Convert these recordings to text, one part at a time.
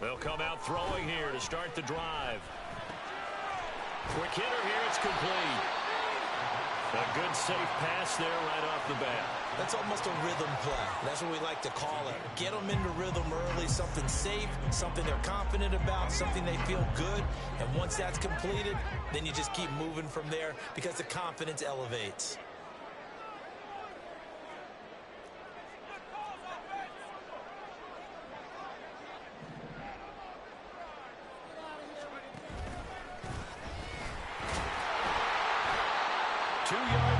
They'll come out throwing here to start the drive. Quick hitter here. It's complete. A good, safe pass there right off the bat. That's almost a rhythm play. That's what we like to call it. Get them into rhythm early, something safe, something they're confident about, something they feel good. And once that's completed, then you just keep moving from there because the confidence elevates.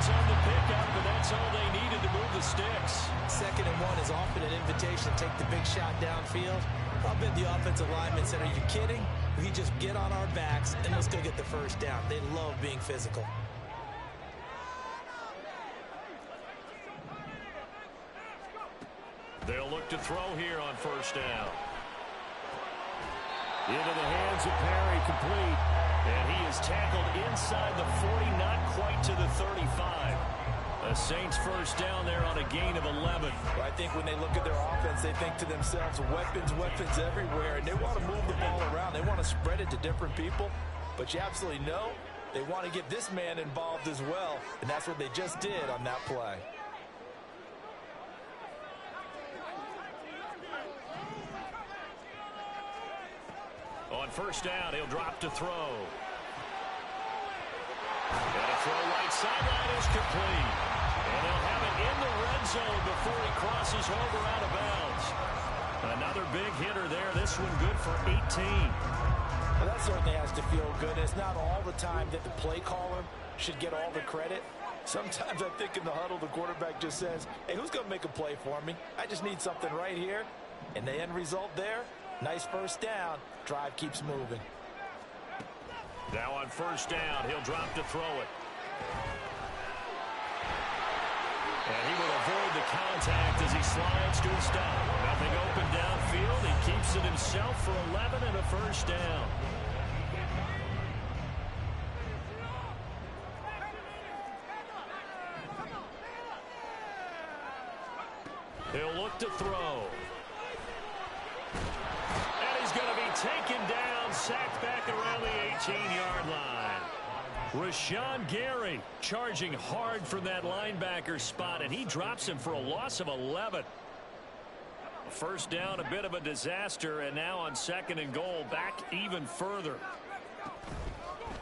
On the pickup, but that's all they needed to move the sticks. 2nd and 1 is often an invitation to take the big shot downfield. I'll bet the offensive lineman said, "Are you kidding? We just get on our backs and let's go get the first down." They love being physical. They'll look to throw here on 1st down. Into the hands of Perry, complete. And he is tackled inside the 40, not quite to the 35. The Saints 1st down there on a gain of 11. I think when they look at their offense, they think to themselves, weapons, weapons everywhere. And they want to move the ball around. They want to spread it to different people. But you absolutely know they want to get this man involved as well. And that's what they just did on that play. On 1st down, he'll drop to throw. And a throw right sideline is complete. And they'll have it in the red zone before he crosses over out of bounds. Another big hitter there. This one good for 18. Well, that certainly has to feel good. It's not all the time that the play caller should get all the credit. Sometimes I think in the huddle, the quarterback just says, "Hey, who's going to make a play for me? I just need something right here." And the end result there, nice 1st down. Drive keeps moving. Now on 1st down, he'll drop to throw it. And he will avoid the contact as he slides to a stop. Nothing open downfield. He keeps it himself for 11 and a 1st down. He'll look to throw. And he's going to be taken down, sacked back around the 18-yard line. Rashawn Gary charging hard from that linebacker spot, and he drops him for a loss of 11. 1st down, a bit of a disaster, and now on 2nd and goal, back even further.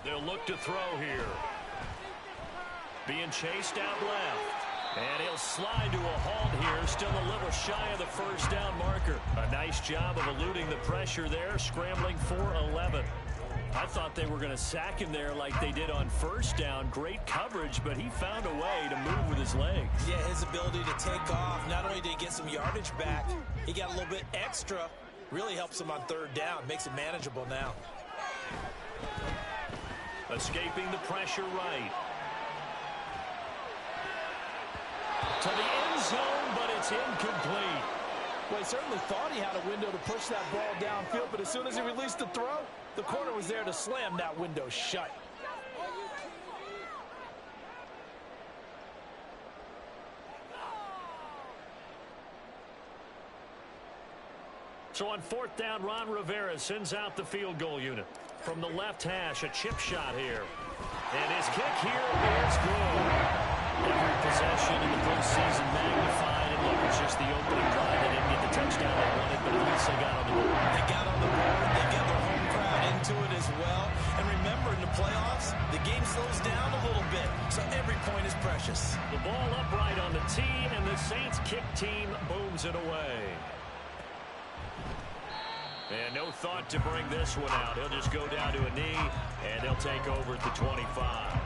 They'll look to throw here. Being chased out left. And he'll slide to a halt here, still a little shy of the 1st down marker. A nice job of eluding the pressure there, scrambling for 11. I thought they were going to sack him there like they did on 1st down. Great coverage, but he found a way to move with his legs. Yeah, his ability to take off, not only did he get some yardage back, he got a little bit extra. Really helps him on 3rd down, makes it manageable now. Escaping the pressure right. To the end zone, but it's incomplete. Well, he certainly thought he had a window to push that ball downfield, but as soon as he released the throw, the corner was there to slam that window shut. So on 4th down, Ron Rivera sends out the field goal unit. From the left hash, a chip shot here. And his kick here is good. Every possession in the postseason magnified, and look, it's just the opening drive. They didn't get the touchdown they wanted, but at least they got on the board. They got on the board. They got their home crowd into it as well. And remember, in the playoffs, the game slows down a little bit, so every point is precious. The ball upright on the tee, and the Saints kick team booms it away. And no thought to bring this one out. He'll just go down to a knee, and they'll take over at the 25.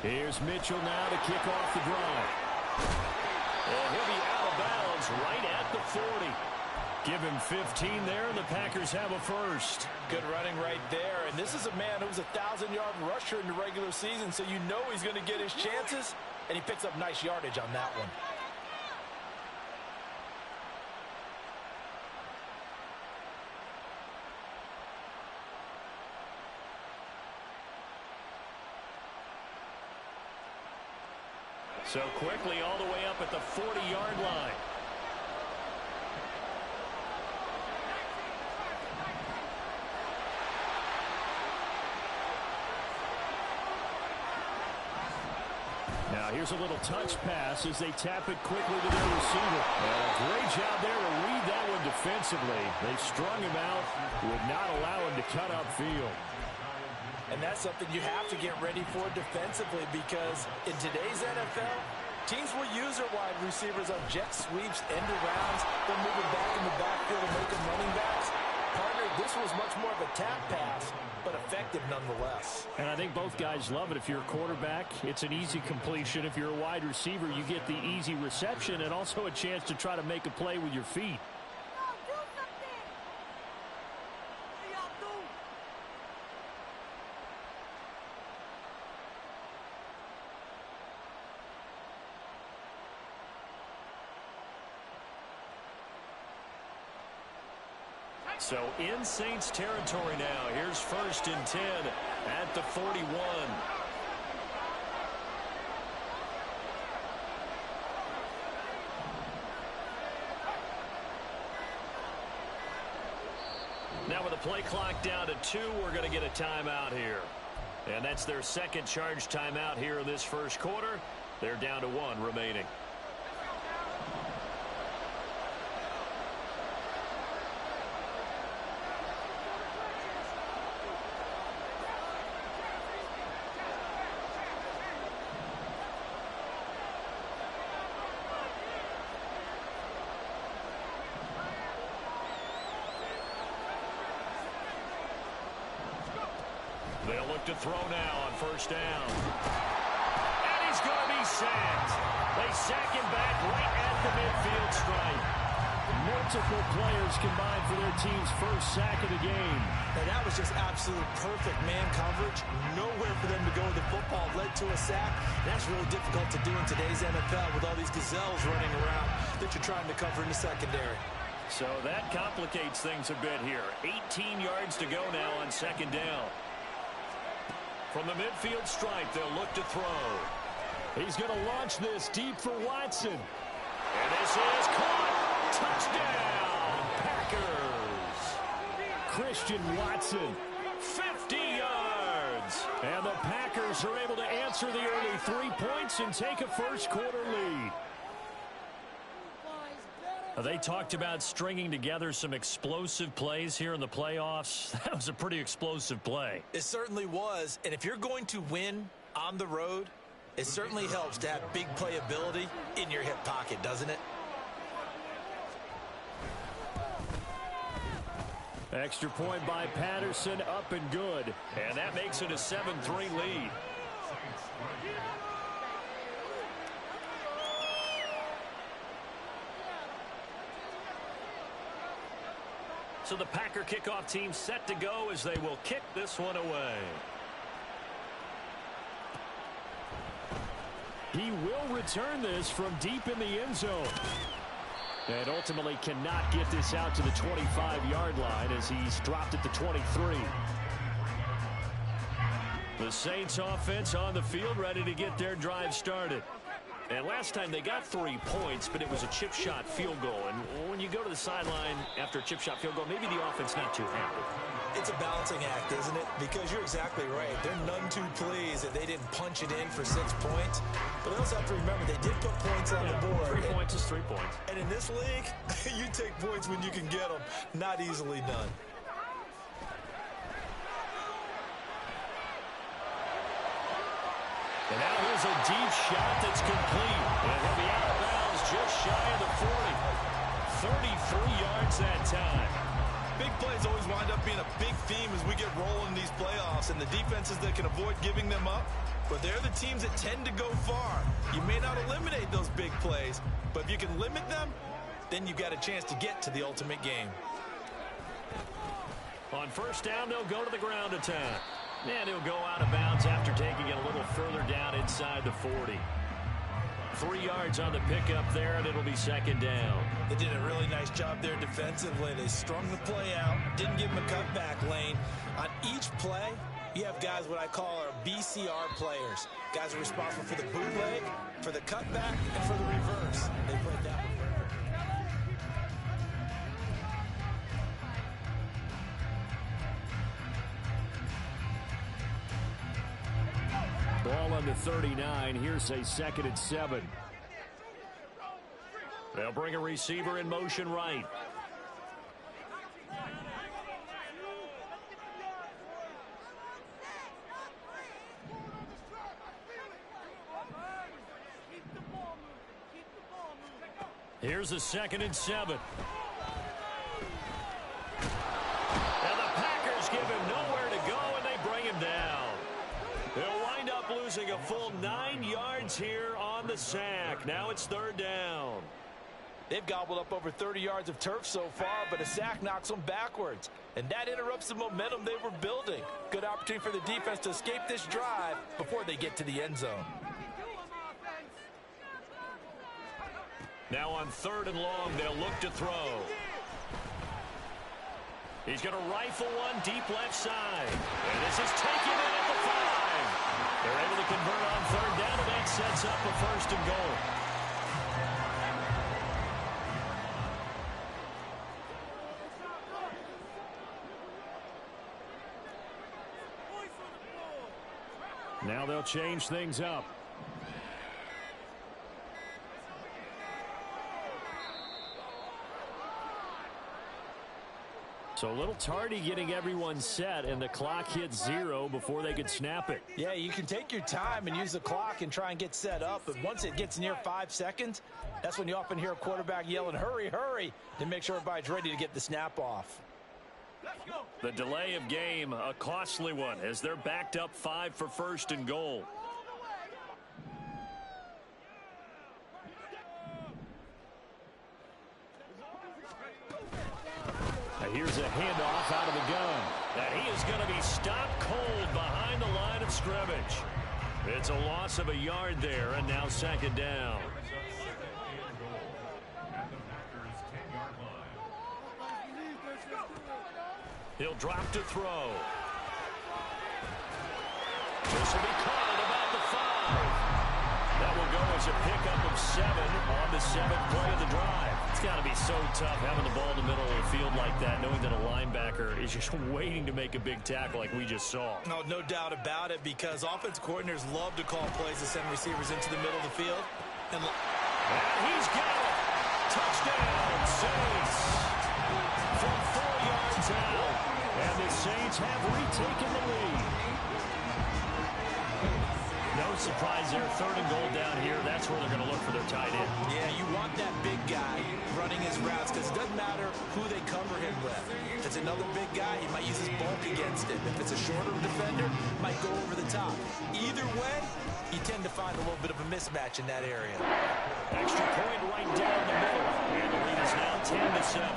Here's Mitchell now to kick off the drive. And he'll be out of bounds right at the 40. Give him 15 there, and the Packers have a first. Good running right there. And this is a man who's a 1,000-yard rusher in the regular season, so you know he's going to get his chances, and he picks up nice yardage on that one. So quickly all the way up at the 40-yard line. Now here's a little touch pass as they tap it quickly to their receiver. Great job there to read that one defensively. They strung him out, would not allow him to cut upfield. And that's something you have to get ready for defensively, because in today's NFL, teams will use their wide receivers on jet sweeps, end arounds. They'll move it back in the backfield and make them running backs. Partner, this was much more of a tap pass, but effective nonetheless. And I think both guys love it. If you're a quarterback, it's an easy completion. If you're a wide receiver, you get the easy reception and also a chance to try to make a play with your feet. So in Saints territory now. Here's 1st and 10 at the 41. Now with the play clock down to 2, we're going to get a timeout here. And that's their second charge timeout here in this first quarter. They're down to 1 remaining. They'll look to throw now on 1st down. And he's going to be sacked. They sack him back right at the midfield stripe. Multiple players combined for their team's first sack of the game. And that was just absolute perfect man coverage. Nowhere for them to go with the football. Led to a sack. That's really difficult to do in today's NFL with all these gazelles running around that you're trying to cover in the secondary. So that complicates things a bit here. 18 yards to go now on 2nd down. From the midfield stripe, they'll look to throw. He's going to launch this deep for Watson. And this is caught. Touchdown, Packers. Christian Watson, 50 yards. And the Packers are able to answer the early 3 points and take a first quarter lead. They talked about stringing together some explosive plays here in the playoffs. That was a pretty explosive play. It certainly was. And if you're going to win on the road, it certainly helps to have big playability in your hip pocket, doesn't it? Extra point by Patterson, up and good. And that makes it a 7-3 lead. So the Packer kickoff team set to go as they will kick this one away. He will return this from deep in the end zone. And ultimately cannot get this out to the 25-yard line as he's dropped at the 23. The Saints offense on the field ready to get their drive started. And last time they got 3 points, but it was a chip shot field goal. And when you go to the sideline after a chip shot field goal, maybe the offense not too happy. It's a balancing act, isn't it? Because you're exactly right. They're none too pleased that they didn't punch it in for 6 points. But they also have to remember they did put points on the board. 3 points is 3 points. And in this league, you take points when you can get them. Not easily done. And now here's a deep shot that's complete. And he'll be out of bounds just shy of the 40. 33 yards that time. big plays always wind up being a big theme as we get rolling in these playoffs, and the defenses that can avoid giving them up, but they're the teams that tend to go far. You may not eliminate those big plays, but if you can limit them, then you've got a chance to get to the ultimate game. On first down, they'll go to the ground attack. And he'll go out of bounds after taking it a little further down inside the 40. 3 yards on the pickup there, and it'll be second down. They did a really nice job there defensively. They strung the play out, didn't give him a cutback lane. On each play, you have guys what I call our BCR players. Guys are responsible for the bootleg, for the cutback, and for the reverse. They played that one. Ball on the 39. Here's a 2nd and 7. They'll bring a receiver in motion right. Here's a 2nd and 7. And the Packers give him nowhere to go, and they bring him down. They'll wind up losing a full 9 yards here on the sack. Now it's 3rd down. They've gobbled up over 30 yards of turf so far, but a sack knocks them backwards. And that interrupts the momentum they were building. Good opportunity for the defense to escape this drive before they get to the end zone. Now on 3rd and long, they'll look to throw. He's going to rifle one deep left side. And this is taken in at the 5. They're able to convert on 3rd down, and that sets up a 1st and goal. Now they'll change things up. So a little tardy getting everyone set, and the clock hits 0 before they could snap it. Yeah, you can take your time and use the clock and try and get set up, but once it gets near 5 seconds, that's when you often hear a quarterback yelling, hurry, hurry, to make sure everybody's ready to get the snap off. The delay of game, a costly one, as they're backed up 5 for 1st and goal. Here's a handoff out of the gun. And he is going to be stopped cold behind the line of scrimmage. It's a loss of a yard there, and now 2nd down. He'll drop to throw. This will be called about the 5. That will go as a pickup of 7 on the 7th play of the drive. It's got to be so tough having the ball in the middle of the field like that, knowing that a linebacker is just waiting to make a big tackle like we just saw. No doubt about it, because offense coordinators love to call plays to send receivers into the middle of the field. And he's got it. Touchdown, Saints. From 4 yards out. And the Saints have retaken the lead. No surprise there. 3rd and goal down here. That's where they're going to look for their tight end. Yeah, you want that big guy running his routes, because it doesn't matter who they cover him with. If it's another big guy, he might use his bulk against him. If it's a shorter defender, he might go over the top. Either way, you tend to find a little bit of a mismatch in that area. Extra point right down the middle. And the lead is now 10-7.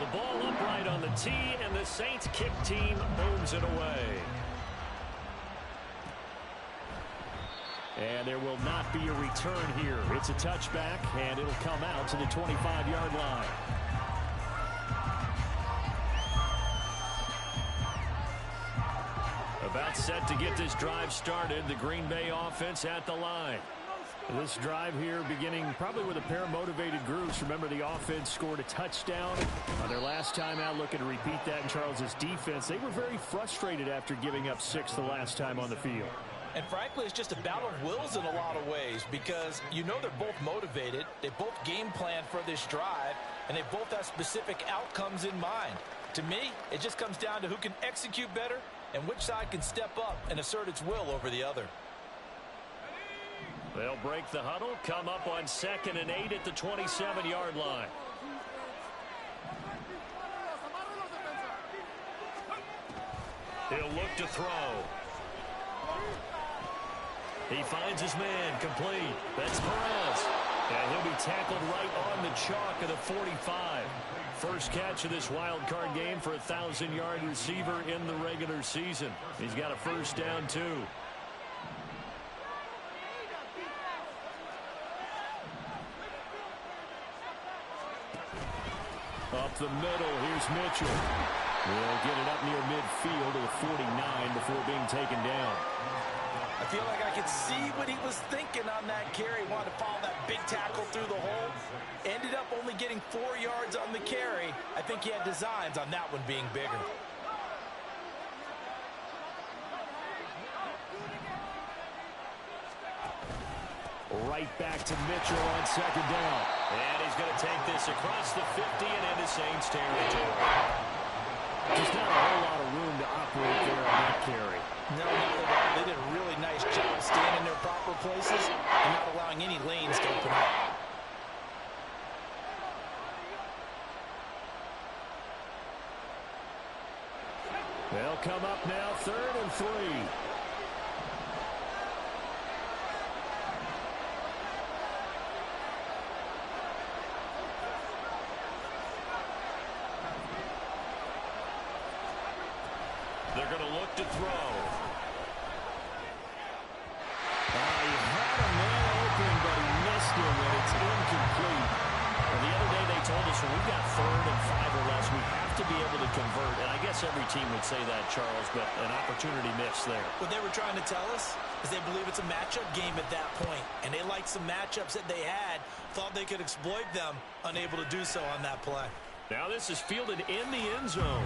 The ball upright on the tee, and the Saints kick team booms it away. And there will not be a return here. It's a touchback, and it'll come out to the 25-yard line. About set to get this drive started. The Green Bay offense at the line. This drive here beginning probably with a pair of motivated groups. Remember, the offense scored a touchdown on their last time out. Looking to repeat that in Charles's defense. They were very frustrated after giving up 6 the last time on the field. And frankly, it's just a battle of wills in a lot of ways, because you know they're both motivated. They both game plan for this drive, and they both have specific outcomes in mind. To me, it just comes down to who can execute better and which side can step up and assert its will over the other. They'll break the huddle, come up on 2nd and 8 at the 27-yard line. He'll look to throw. He finds his man, complete. That's Perez. And he'll be tackled right on the chalk of the 45. First catch of this wild card game for a 1,000-yard receiver in the regular season. He's got a first down, too. Up the middle, here's Mitchell. We'll get it up near midfield to the 49 before being taken down. I feel like I could see what he was thinking on that carry. Wanted to follow that big tackle through the hole. Ended up only getting 4 yards on the carry. I think he had designs on that one being bigger. Right back to Mitchell on second down. And he's going to take this across the 50 and into Saints territory. Just not a whole lot of room to operate there on that carry. No, not at all. They did a really nice job staying in their proper places and not allowing any lanes to open up. They'll come up now, 3rd and 3. They're going to look to throw. He had a man open, but he missed him, and it's incomplete. Well, the other day they told us when we've got 3rd and 5 or less, we have to be able to convert. And I guess every team would say that, Charles, but an opportunity missed there. What they were trying to tell us is they believe it's a matchup game at that point, and they liked some matchups that they had, thought they could exploit them, unable to do so on that play. Now this is fielded in the end zone.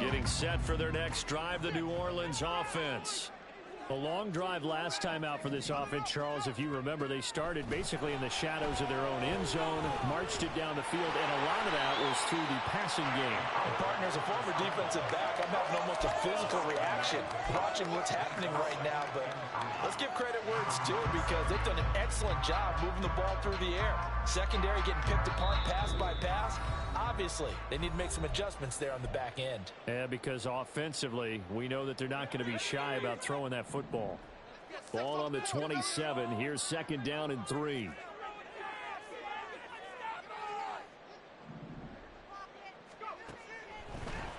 Getting set for their next drive, the New Orleans offense. A long drive last time out for this offense, Charles. If you remember, they started basically in the shadows of their own end zone, marched it down the field, and a lot of that was through the passing game. And partner, as a former defensive back, I'm having almost a physical reaction watching what's happening right now. But let's give credit where it's due, because they've done an excellent job moving the ball through the air. Secondary getting picked apart pass by pass. Obviously, they need to make some adjustments there on the back end. Yeah, because offensively, we know that they're not going to be shy about throwing that football. Ball on the 27. Here's 2nd down and 3.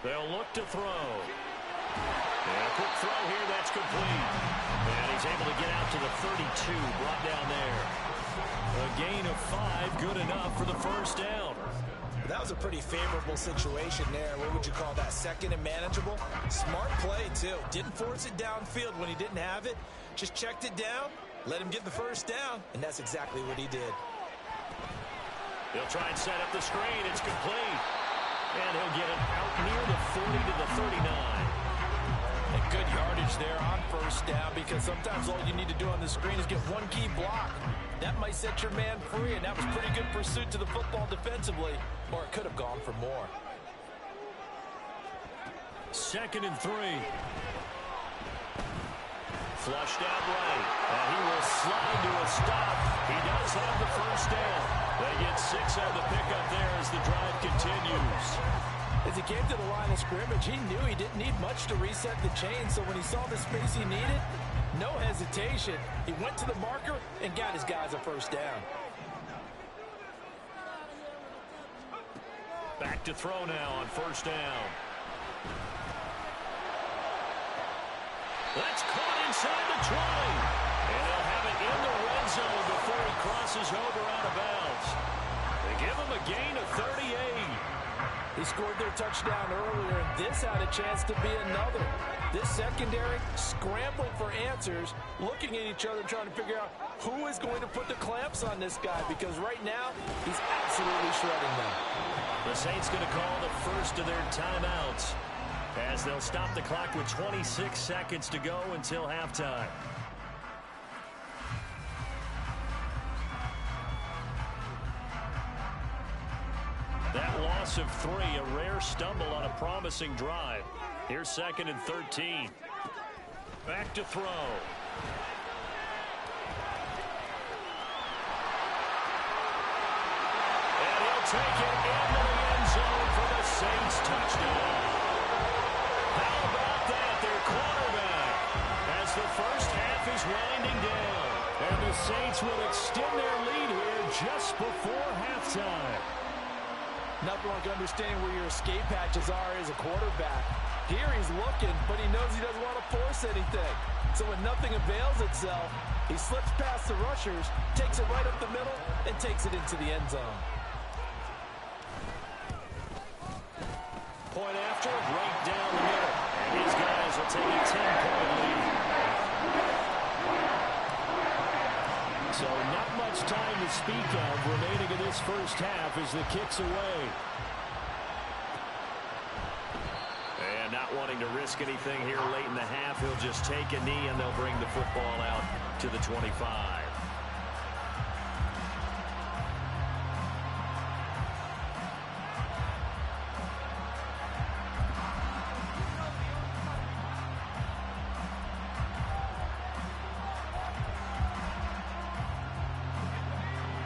They'll look to throw. And a quick throw here, that's complete. And he's able to get out to the 32, brought down there. A gain of 5, good enough for the first down. That was a pretty favorable situation there. What would you call that? 2nd and manageable? Smart play, too. Didn't force it downfield when he didn't have it. Just checked it down, let him get the first down, and that's exactly what he did. He'll try and set up the screen. It's complete. And he'll get it out near the 40 to the 39. And good yardage there on first down, because sometimes all you need to do on the screen is get one key block. That might set your man free, and that was pretty good pursuit to the football defensively, or it could have gone for more. 2nd and 3. Flushed out right, and he will slide to a stop. He does have the first down. They get 6 on the pickup there as the drive continues. As he came to the line of scrimmage, he knew he didn't need much to reset the chain, so when he saw the space he needed, no hesitation. He went to the marker and got his guys a first down. Back to throw now on first down. That's caught inside the 20. And they'll have it in the red zone before he crosses over out of bounds. They give him a gain of 38. He scored their touchdown earlier, and this had a chance to be another. This secondary scrambling for answers, looking at each other, trying to figure out who is going to put the clamps on this guy, because right now he's absolutely shredding them. The Saints going to call the first of their timeouts as they'll stop the clock with 26 seconds to go until halftime. That loss of 3, a rare stumble on a promising drive. Here's 2nd and 13. Back to throw. And he'll take it into the end zone for the Saints touchdown. How about that, their quarterback, as the first half is winding down. And the Saints will extend their lead here just before halftime. Nothing like understanding where your escape hatches are as a quarterback. Here he's looking, but he knows he doesn't want to force anything. So when nothing avails itself, he slips past the rushers, takes it right up the middle, and takes it into the end zone. Point after, right down the middle. And these guys will take a 10-point lead. So not much time to speak of remaining in this first half as the kick's away. And not wanting to risk anything here late in the half, he'll just take a knee and they'll bring the football out to the 25.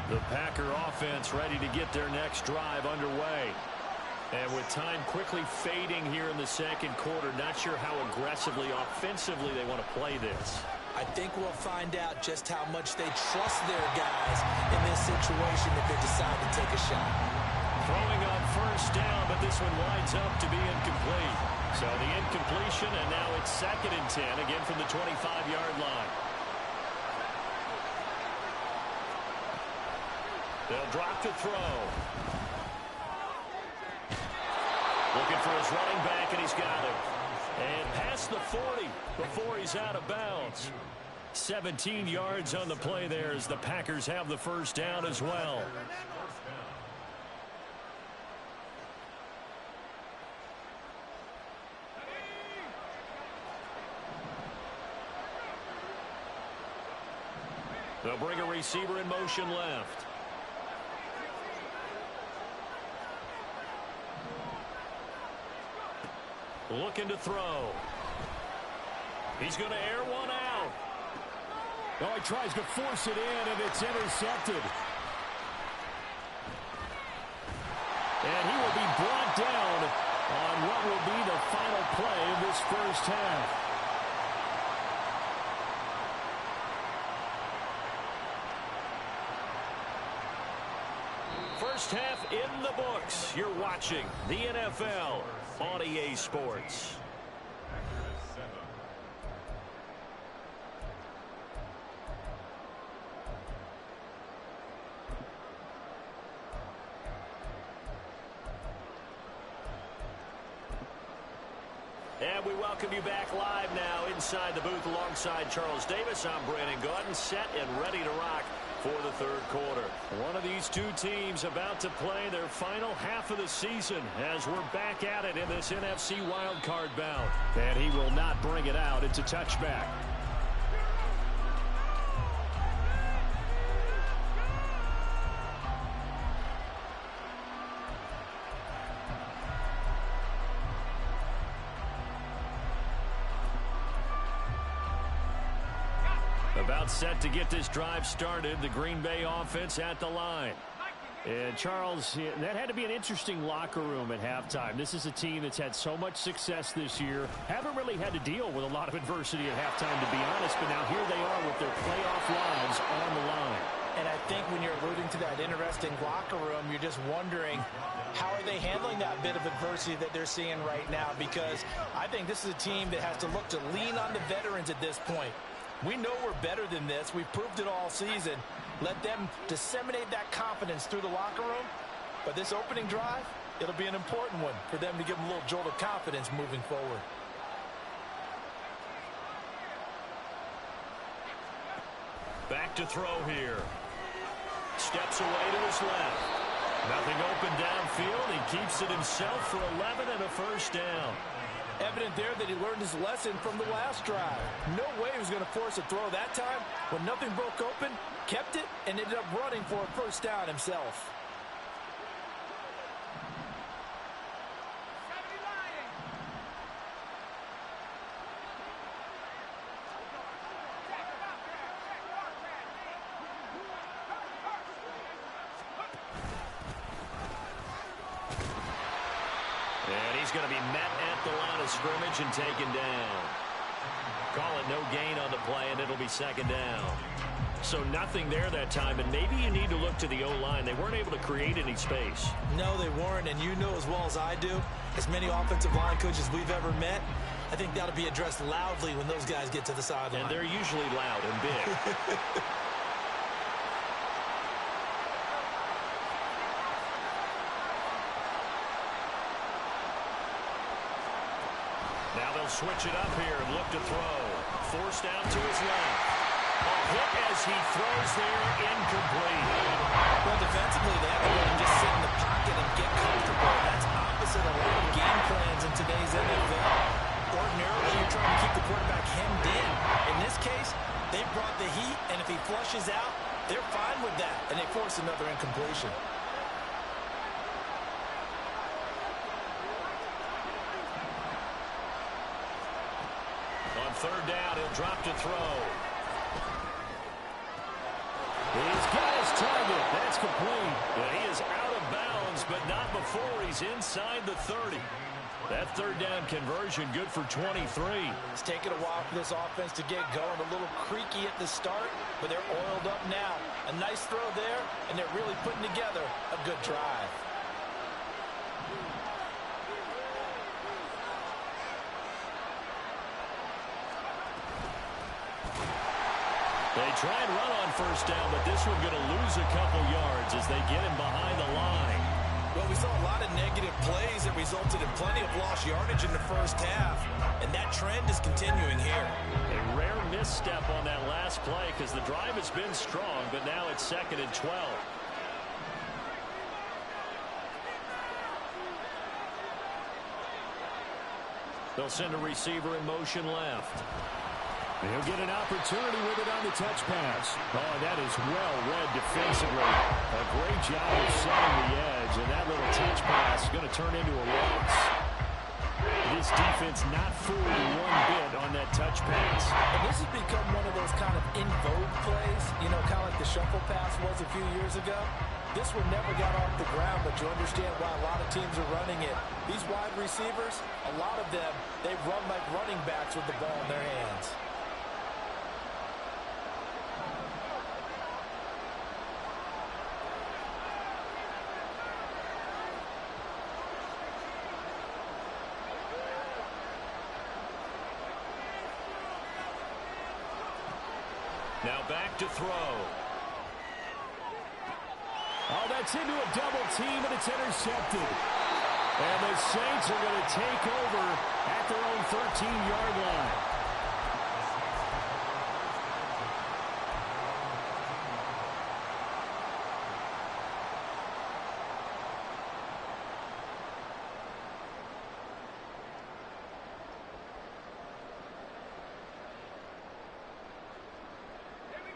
The Packer offense ready to get their next drive underway. And with time quickly fading here in the second quarter, not sure how aggressively, offensively they want to play this. I think we'll find out just how much they trust their guys in this situation if they decide to take a shot. Throwing on first down, but this one winds up to be incomplete. So the incompletion, and now it's 2nd and 10, again from the 25-yard line. They'll drop to throw. Looking for his running back, and he's got it. And past the 40 before he's out of bounds. 17 yards on the play there as the Packers have the first down as well. They'll bring a receiver in motion left. Looking to throw. He's going to air one out. Oh, he tries to force it in, and it's intercepted. And he will be brought down on what will be the final play of this first half. First half in the books. You're watching the NFL on EA Sports. And we welcome you back live now inside the booth alongside Charles Davis. I'm Brandon Gaudin, set and ready to rock for the third quarter. One of these two teams about to play their final half of the season as we're back at it in this NFC Wildcard bout. And he will not bring it out. It's a touchback. About set to get this drive started. The Green Bay offense at the line. And Charles, that had to be an interesting locker room at halftime. This is a team that's had so much success this year. Haven't really had to deal with a lot of adversity at halftime, to be honest. But now here they are with their playoff lives on the line. And I think when you're alluding to that interesting locker room, you're just wondering, how are they handling that bit of adversity that they're seeing right now? Because I think this is a team that has to look to lean on the veterans at this point. We know we're better than this. We've proved it all season. Let them disseminate that confidence through the locker room. But this opening drive, it'll be an important one for them to give them a little jolt of confidence moving forward. Back to throw here. Steps away to his left. Nothing open downfield. He keeps it himself for 11 and a first down. Evident there that he learned his lesson from the last drive. No way he was going to force a throw that time. When nothing broke open, kept it, and ended up running for a first down himself. met at the line of scrimmage and taken down. Call it no gain on the play, and it'll be second down. So nothing there that time, and maybe you need to look to the O-line. They weren't able to create any space. No, they weren't, and you know as well as I do, as many offensive line coaches we've ever met, I think that'll be addressed loudly when those guys get to the sideline. And they're usually loud and big. Now they'll switch it up here and look to throw. Forced out to his left. A hit as he throws there, incomplete. Well, defensively, they have to let him just sit in the pocket and get comfortable. That's opposite a lot of game plans in today's NFL. Ordinarily, you're trying to keep the quarterback hemmed in. In this case, they brought the heat, and if he flushes out, they're fine with that, and they force another incompletion. On third down, he'll drop to throw. He's got his target. That's complete. Yeah, he is out of bounds, but not before he's inside the 30. That third down conversion good for 23. It's taken a while for this offense to get going. A little creaky at the start, but they're oiled up now. A nice throw there, and they're really putting together a good drive. They try and run on first down, but this one going to lose a couple yards as they get him behind the line. Well, we saw a lot of negative plays that resulted in plenty of lost yardage in the first half, and that trend is continuing here. A rare misstep on that last play because the drive has been strong, but now it's 2nd and 12. They'll send a receiver in motion left. He'll get an opportunity with it on the touch pass. Oh, that is well read defensively. A great job of setting the edge, and that little touch pass is going to turn into a loss. This defense not fooled one bit on that touch pass. And this has become one of those kind of in vogue plays, you know, kind of like the shuffle pass was a few years ago. This one never got off the ground, but you understand why a lot of teams are running it. These wide receivers, a lot of them, they run like running backs with the ball in their hands. Now back to throw. Oh, that's into a double team, and it's intercepted. And the Saints are going to take over at their own 13-yard line.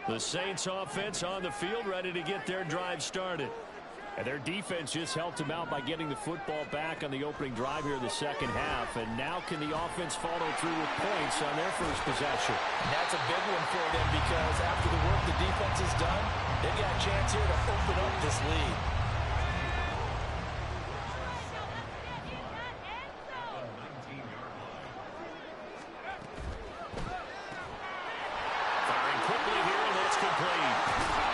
The Saints offense on the field ready to get their drive started. And their defense just helped them out by getting the football back on the opening drive here in the second half. And now can the offense follow through with points on their first possession? That's a big one for them because after the work the defense has done, they've got a chance here to open up this lead. Firing quickly here, and it's complete.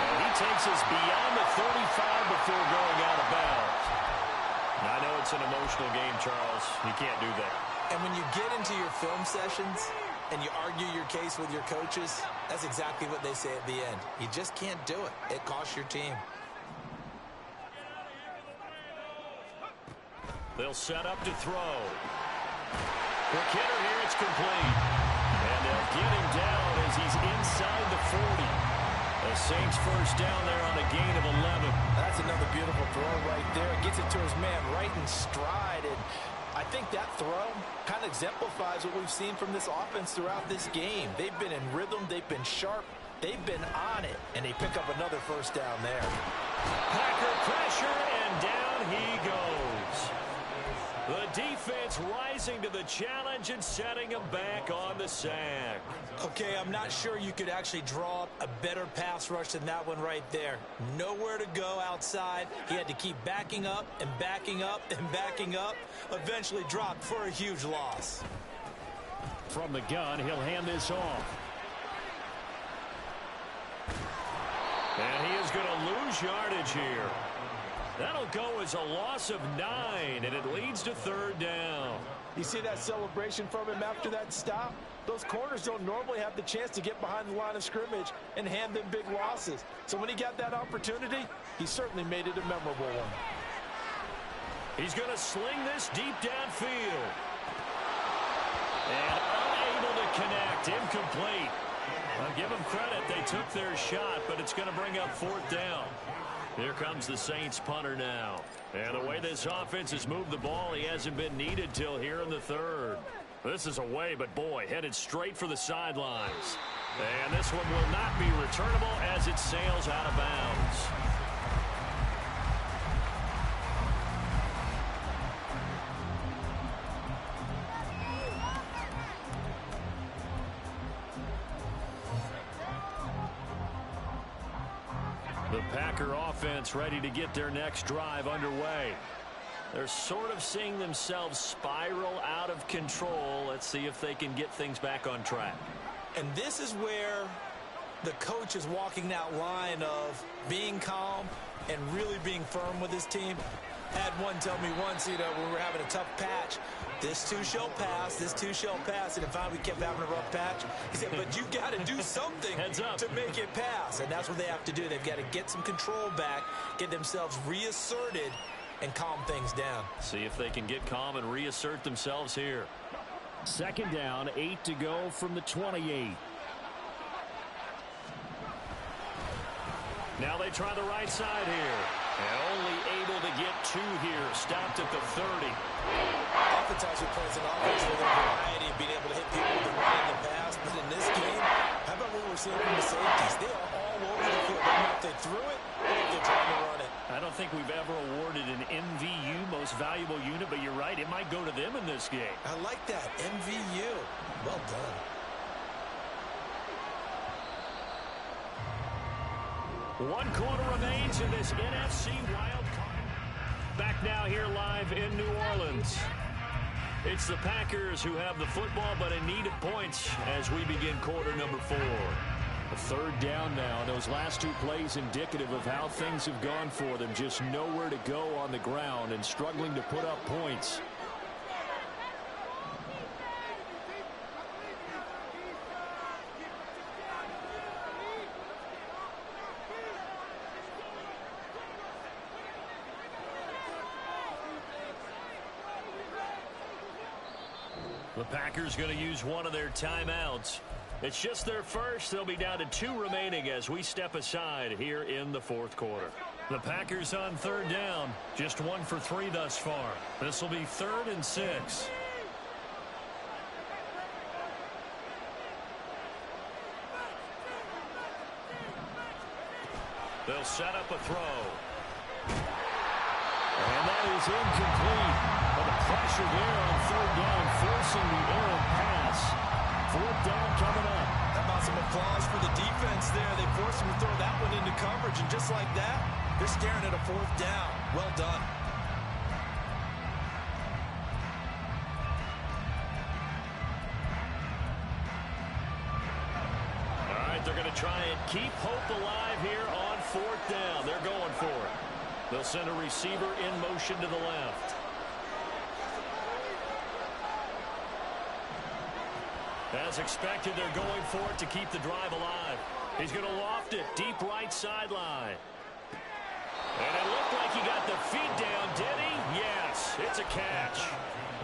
And he takes us beyond the 35 before going out of bounds. Now, I know it's an emotional game, Charles. You can't do that. And when you get into your film sessions and you argue your case with your coaches, that's exactly what they say at the end. You just can't do it. It costs your team. They'll set up to throw. Quick hitter here, it's complete. And they'll get him down as he's inside the 40. The Saints first down there on a gain of 11. That's another beautiful throw right there. Gets it to his man right in stride. And I think that throw kind of exemplifies what we've seen from this offense throughout this game. They've been in rhythm. They've been sharp. They've been on it. And they pick up another first down there. Packer pressure, and down he goes. The defense rising to the challenge and setting him back on the sack. Okay, I'm not sure you could actually draw a better pass rush than that one right there. Nowhere to go outside. He had to keep backing up and backing up and backing up. Eventually dropped for a huge loss. From the gun, he'll hand this off. And he is going to lose yardage here. That'll go as a loss of 9, and it leads to 3rd down. You see that celebration from him after that stop? Those corners don't normally have the chance to get behind the line of scrimmage and hand them big losses. So when he got that opportunity, he certainly made it a memorable one. He's going to sling this deep downfield. And unable to connect, incomplete. I'll give them credit. They took their shot, but it's going to bring up 4th down. Here comes the Saints punter now. And the way this offense has moved the ball, he hasn't been needed till here in the 3rd. This is away, but boy, headed straight for the sidelines. And this one will not be returnable as it sails out of bounds. The Packer offense ready to get their next drive underway. They're sort of seeing themselves spiral out of control. Let's see if they can get things back on track. And this is where the coach is walking that line of being calm and really being firm with his team. I had one tell me once, when we were having a tough patch, this too shall pass, this too shall pass. And finally we kept having a rough patch. He said, but you got to do something to make it pass. And that's what they have to do. They've got to get some control back, get themselves reasserted, and calm things down. See if they can get calm and reassert themselves here. 2nd down, 8 to go from the 28. Now they try the right side here. And only able to get 2 here. Stopped at the 30. Oftentimes we play as an offense with a variety of being able to hit people with the run in the pass. But in this game, how about what we're seeing from the safeties? They are all over the field. I don't know if they threw it or if they're trying to run it. I don't think we've ever awarded an MVU, most valuable unit, but you're right, it might go to them in this game. I like that, MVU. Well done. One quarter remains in this NFC Wildcard. Back now here live in New Orleans. It's the Packers who have the football, but in need of points as we begin quarter number 4. A 3rd down now. Those last 2 plays indicative of how things have gone for them. Just nowhere to go on the ground and struggling to put up points. The Packers going to use one of their timeouts. It's just their first. They'll be down to 2 remaining as we step aside here in the 4th quarter. The Packers on 3rd down. Just 1 for 3 thus far. This will be 3rd and 6. They'll set up a throw. And that is incomplete. But the pressure there on 3rd down, forcing the errant pass. 4th down coming up. How about some applause for the defense there? They forced him to throw that one into coverage, and just like that, they're staring at a 4th down. Well done. All right, they're going to try and keep hope alive here on 4th down. They're going for it. They'll send a receiver in motion to the left. As expected, they're going for it to keep the drive alive. He's going to loft it deep right sideline. And it looked like he got the feet down, did he? Yes, it's a catch.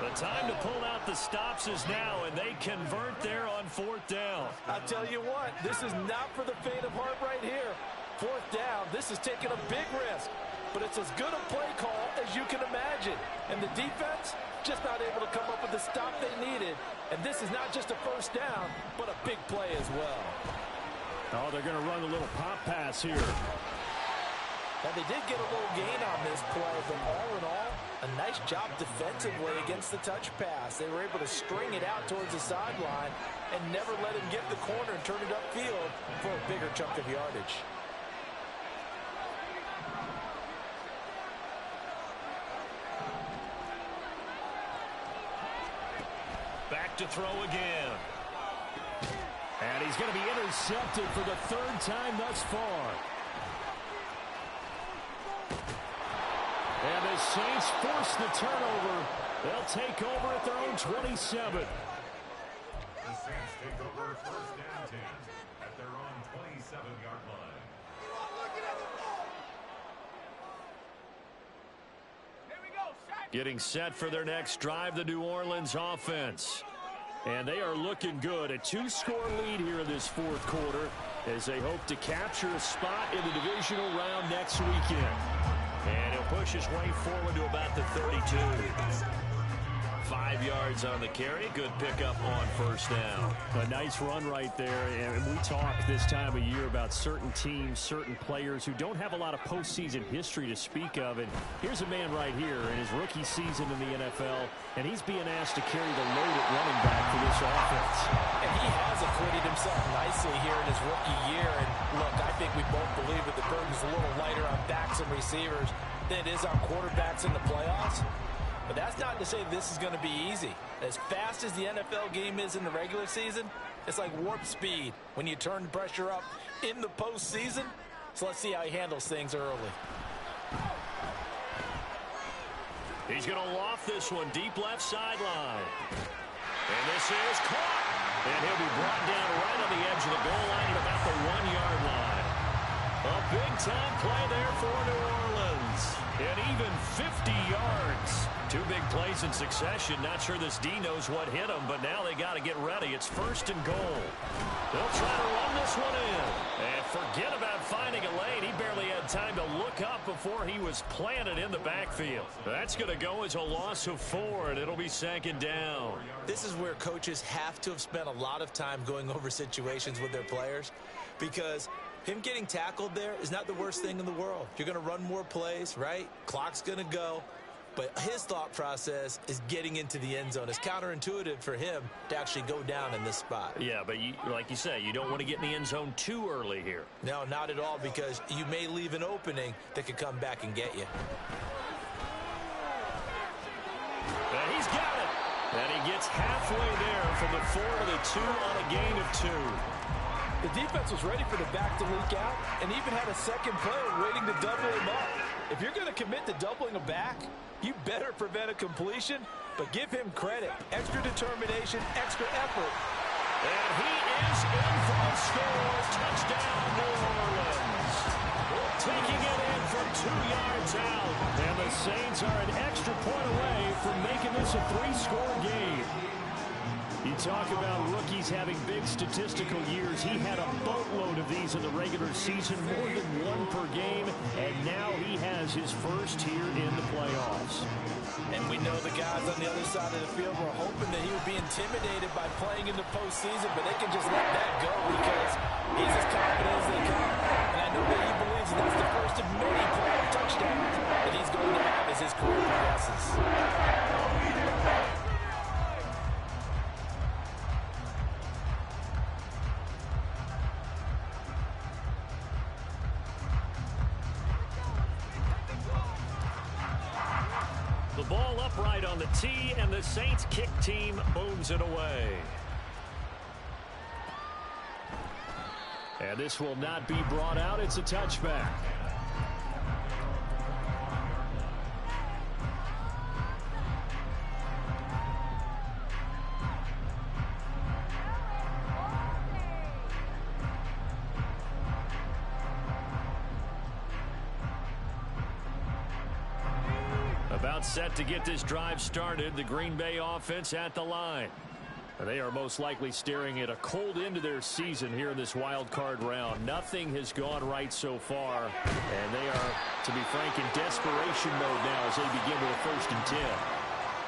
The time to pull out the stops is now, and they convert there on 4th down. I'll tell you what, this is not for the faint of heart right here. 4th down, this is taking a big risk. But it's as good a play call as you can imagine. And the defense just not able to come up with the stop they needed. And this is not just a 1st down, but a big play as well. Oh, they're going to run a little pop pass here. And they did get a little gain on this play, but all in all, A nice job defensively against the touch pass. They were able to string it out towards the sideline and never let him get the corner and turn it upfield for a bigger chunk of yardage. Back to throw again. And he's going to be intercepted for the third time thus far. And the Saints force the turnover. They'll take over at their own 27. The Saints take over first and 10 at their own 27-yard line. Getting set for their next drive, the New Orleans offense. And they are looking good. A 2-score lead here in this fourth quarter as they hope to capture a spot in the divisional round next weekend. And he'll push his way forward to about the 32. 5 yards on the carry. Good pickup on first down. A nice run right there. And we talk this time of year about certain teams, certain players who don't have a lot of postseason history to speak of. And here's a man right here in his rookie season in the NFL, and he's being asked to carry the load at running back for this offense. And he has acquitted himself nicely here in his rookie year. And look, I think we both believe that the burden's a little lighter on backs and receivers than it is on quarterbacks in the playoffs. But that's not to say this is going to be easy. As fast as the NFL game is in the regular season, it's like warp speed when you turn the pressure up in the postseason. So let's see how he handles things early. He's going to loft this one deep left sideline. And this is caught. And he'll be brought down right on the edge of the goal line at about the 1-yard line. A big-time play there for New Orleans. And even 50 yards. 2 big plays in succession. Not sure this D knows what hit him, but now they got to get ready. It's first and goal. They'll try to run this one in. And forget about finding a lane. He barely had time to look up before he was planted in the backfield. That's going to go as a loss of 4, and it'll be second down. This is where coaches have to have spent a lot of time going over situations with their players, because him getting tackled there is not the worst thing in the world. You're going to run more plays, right? Clock's going to go. But his thought process is getting into the end zone. It's counterintuitive for him to actually go down in this spot. Yeah, but like you say, you don't want to get in the end zone too early here. No, not at all, because you may leave an opening that could come back and get you. And he's got it. And he gets halfway there from the 4 to the 2 on a gain of 2. The defense was ready for the back to leak out and even had a second player waiting to double him up. If you're going to commit to doubling a back, you better prevent a completion, but give him credit. Extra determination, extra effort. And he is in for a score. Touchdown, New Orleans. Taking it in from 2 yards out. And the Saints are an extra point away from making this a 3-score game. You talk about rookies having big statistical years. He had a boatload of these in the regular season, more than 1 per game, and now he has his first here in the playoffs. And we know the guys on the other side of the field were hoping that he would be intimidated by playing in the postseason, but they can just let that go because he's as confident as they come. And I know that he believes that that's the first of many playoff touchdowns that he's going to have as his career progresses. The ball upright on the tee, and the Saints kick team booms it away. And this will not be brought out. It's a touchback. About set to get this drive started. The Green Bay offense at the line. They are most likely staring at a cold end to their season here in this wild card round. Nothing has gone right so far, and they are, to be frank, in desperation mode now as they begin with a 1st and 10.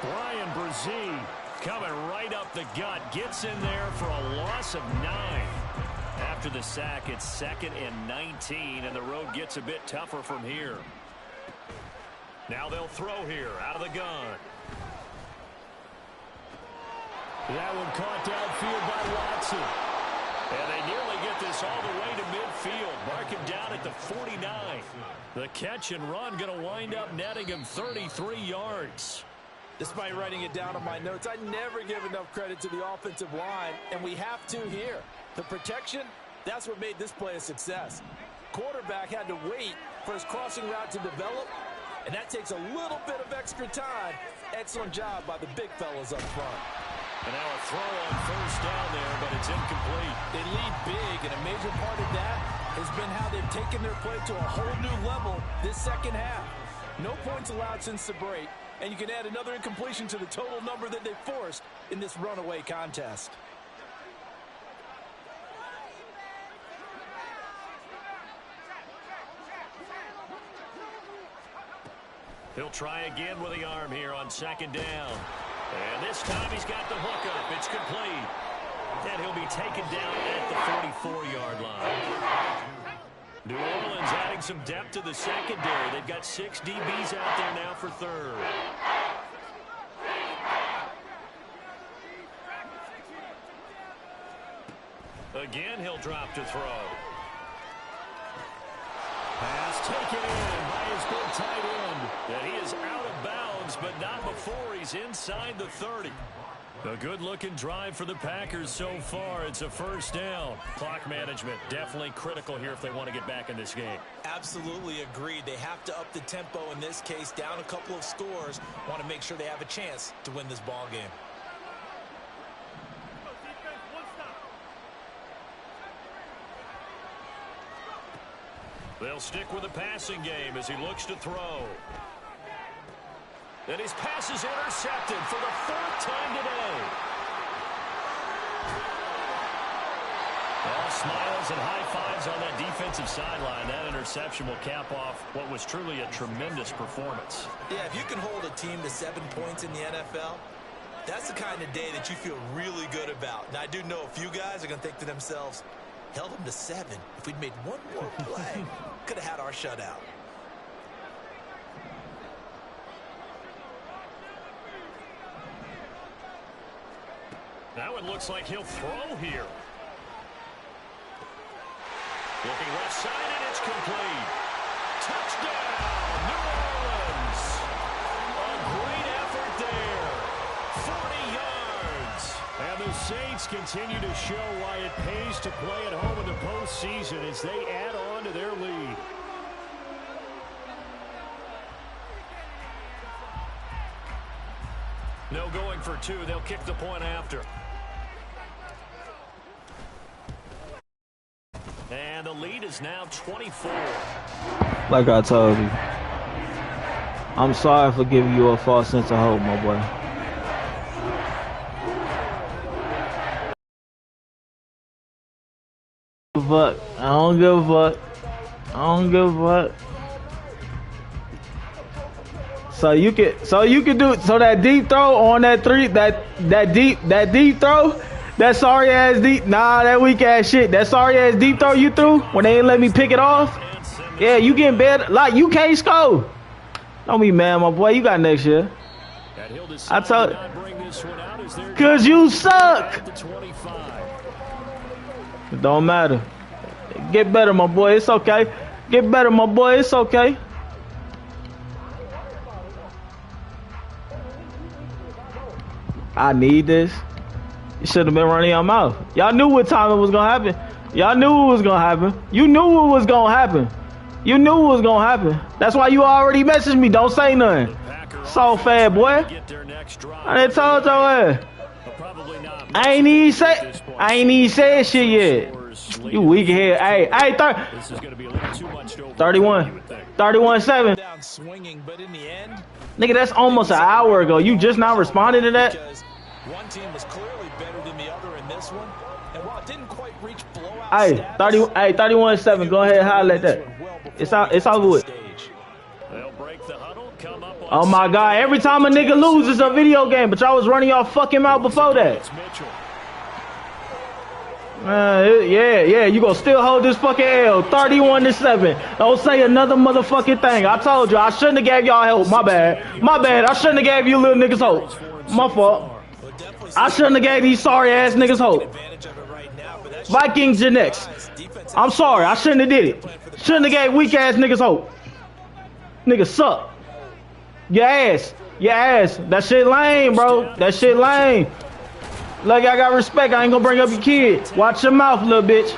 Brian Brzee coming right up the gut, gets in there for a loss of 9. After the sack, it's 2nd and 19, and the road gets a bit tougher from here. Now they'll throw here out of the gun. That one caught downfield by Watson. And they nearly get this all the way to midfield. Mark him down at the 49. The catch and run going to wind up netting him 33 yards. Despite writing it down on my notes, I never give enough credit to the offensive line, and we have to here. The protection, that's what made this play a success. Quarterback had to wait for his crossing route to develop, and that takes a little bit of extra time. Excellent job by the big fellas up front. And now a throw on first down there, but it's incomplete. They lead big, and a major part of that has been how they've taken their play to a whole new level this second half. No points allowed since the break, and you can add another incompletion to the total number that they forced in this runaway contest. He'll try again with the arm here on second down. And this time he's got the hook up. It's complete. And he'll be taken down at the 44-yard line. New Orleans adding some depth to the secondary. They've got 6 DBs out there now for third. Again, he'll drop to throw. Pass taken in by his big tight end. And he is out of bounds, but not before he's inside the 30. A good-looking drive for the Packers so far. It's a first down. Clock management definitely critical here if they want to get back in this game. Absolutely agreed. They have to up the tempo in this case, down a couple of scores. Want to make sure they have a chance to win this ball game. They'll stick with the passing game as he looks to throw. And his pass is intercepted for the 4th time today. All smiles and high fives on that defensive sideline. That interception will cap off what was truly a tremendous performance. Yeah, if you can hold a team to 7 points in the NFL, that's the kind of day that you feel really good about. And I do know a few guys are going to think to themselves, held them to 7. If we'd made one more play, could have had our shutout. Now it looks like he'll throw here. Looking left side, and it's complete. Touchdown, New Orleans. A great effort there. 40 yards. And the Saints continue to show why it pays to play at home in the postseason as they add on to their lead. No going for 2. They'll kick the point after. And the lead is now 24. Like I told you, I'm sorry for giving you a false sense of hope, my boy. I don't give a fuck. I don't give a fuck. So you can do that deep throw on that 3, that deep throw. That sorry ass deep, that weak ass shit. That sorry ass deep throw you threw when they didn't let me pick it off. Yeah, you getting better. Like you can't score. Don't be mad, my boy. You got next year. I told you. Cause you suck. It don't matter. Get better, my boy. It's okay. Get better, my boy. It's okay. I need this. You should have been running your mouth. Y'all knew what time it was gonna happen. Y'all knew what was gonna happen. You knew what was gonna happen. You knew what was gonna happen. That's why you already messaged me. Don't say nothing. So fat, boy. I done told your ass. I ain't even said shit yet. You weak head. Hey, 31. 31-7. Nigga, that's almost an hour ago. You just now responded to that? One team was clearly better than the other in this one. And while it didn't quite reach blowout status, 31-7. Go ahead, holler at that. It's over with. Oh my God, every time a nigga loses a video game, but y'all was running y'all fucking mouth before that. Yeah, you gonna still hold this fucking L, 31-7. Don't say another motherfucking thing. I told you, I shouldn't have gave y'all help. My bad. I shouldn't have gave you little niggas hope. My fault. I shouldn't have gave these sorry ass niggas hope. Vikings, you're next. I'm sorry, I shouldn't have did it. Shouldn't have gave weak ass niggas hope. Niggas suck. Your ass. That shit lame, bro. That shit lame. Like, I got respect. I ain't gonna bring up your kid. Watch your mouth, little bitch.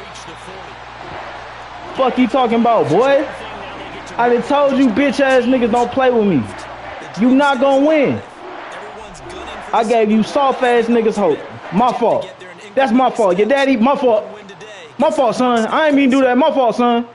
Fuck you talking about, boy? I done told you bitch ass niggas don't play with me. You not gonna win. I gave you soft ass niggas hope. My fault. That's my fault. Your daddy, my fault. My fault, son. I ain't mean to do that. My fault, son.